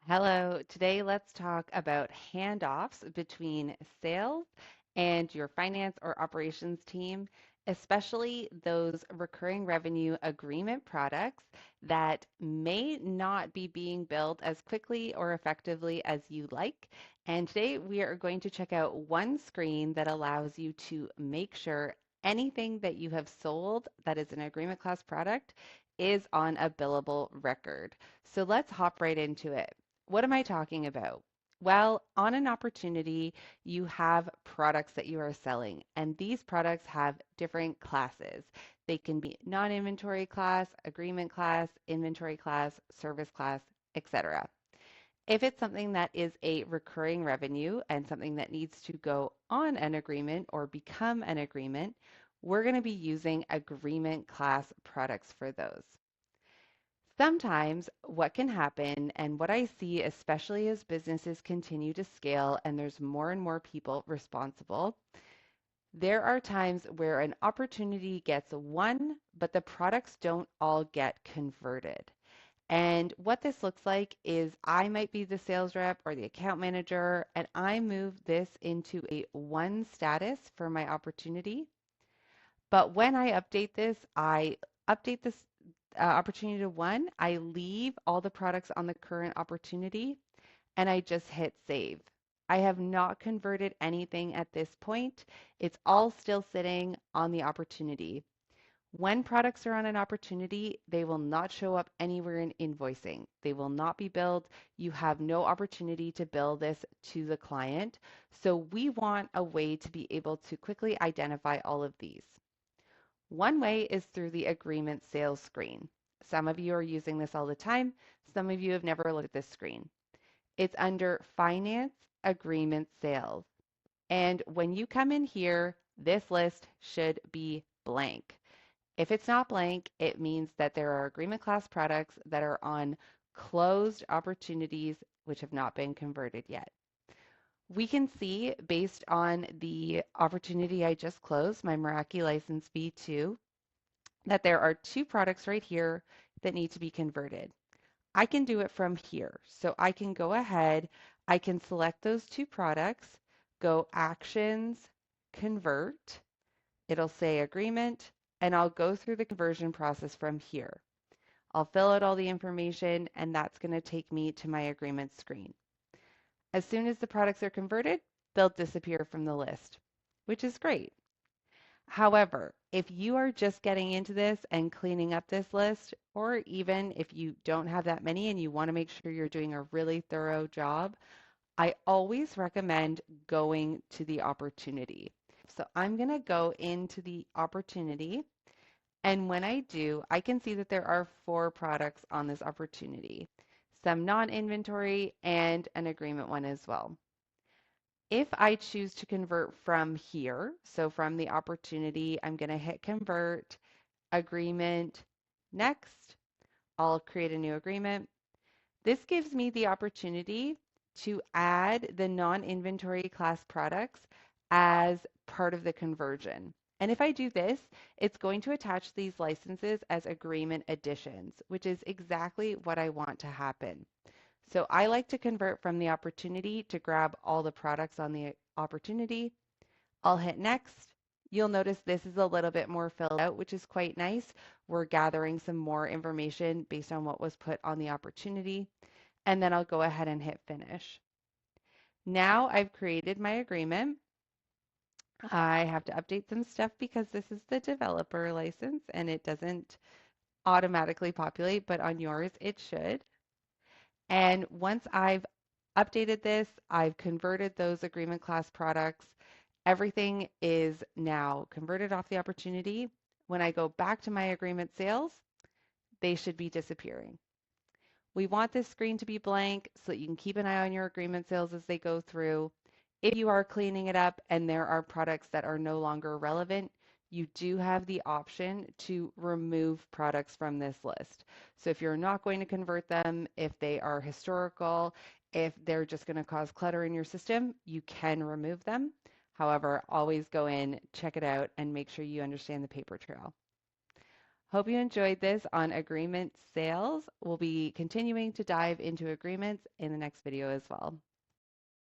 Hello, today let's talk about handoffs between sales and your finance or operations team, especially those recurring revenue agreement products that may not be being billed as quickly or effectively as you like. And today we are going to check out one screen that allows you to make sure anything that you have sold that is an agreement class product is on a billable record. So let's hop right into it. What am I talking about? Well, on an opportunity, you have products that you are selling, and these products have different classes. They can be non-inventory class, agreement class, inventory class, service class, etc. If it's something that is a recurring revenue and something that needs to go on an agreement or become an agreement, we're going to be using agreement class products for those. Sometimes what can happen, and what I see, especially as businesses continue to scale and there's more and more people responsible, there are times where an opportunity gets won, but the products don't all get converted. And what this looks like is I might be the sales rep or the account manager, and I move this into a one status for my opportunity. But when I update this, I update this opportunity to one, I leave all the products on the current opportunity and I just hit save. I have not converted anything at this point. It's all still sitting on the opportunity. When products are on an opportunity, they will not show up anywhere in invoicing. They will not be billed. You have no opportunity to bill this to the client. So we want a way to be able to quickly identify all of these. One way is through the agreement sales screen. Some of you are using this all the time. Some of you have never looked at this screen. It's under Finance Agreement Sales. And when you come in here, this list should be blank. If it's not blank, it means that there are agreement class products that are on closed opportunities which have not been converted yet. We can see based on the opportunity I just closed, my Meraki license V2, that there are two products right here that need to be converted. I can do it from here. So I can go ahead, I can select those two products, go Actions, Convert. It'll say Agreement, and I'll go through the conversion process from here. I'll fill out all the information, and that's going to take me to my agreement screen. As soon as the products are converted, they'll disappear from the list, which is great. However, if you are just getting into this and cleaning up this list, or even if you don't have that many and you want to make sure you're doing a really thorough job, I always recommend going to the opportunity. So I'm going to go into the opportunity. And when I do, I can see that there are 4 products on this opportunity, some non-inventory and an agreement one as well. If I choose to convert from here, so from the opportunity, I'm going to hit convert, agreement, next. I'll create a new agreement. This gives me the opportunity to add the non-inventory class products as part of the conversion. And if I do this, it's going to attach these licenses as agreement additions, which is exactly what I want to happen. So I like to convert from the opportunity to grab all the products on the opportunity. I'll hit next. You'll notice this is a little bit more filled out, which is quite nice. We're gathering some more information based on what was put on the opportunity. And then I'll go ahead and hit finish. Now I've created my agreement. I have to update some stuff because this is the developer license and it doesn't automatically populate, but on yours it should. And once I've updated this, I've converted those agreement class products. Everything is now converted off the opportunity. When I go back to my agreement sales, they should be disappearing. We want this screen to be blank so that you can keep an eye on your agreement sales as they go through. If you are cleaning it up and there are products that are no longer relevant, you do have the option to remove products from this list. So if you're not going to convert them, if they are historical, if they're just going to cause clutter in your system, you can remove them. However, always go in, check it out, and make sure you understand the paper trail. Hope you enjoyed this on agreement sales. We'll be continuing to dive into agreements in the next video as well.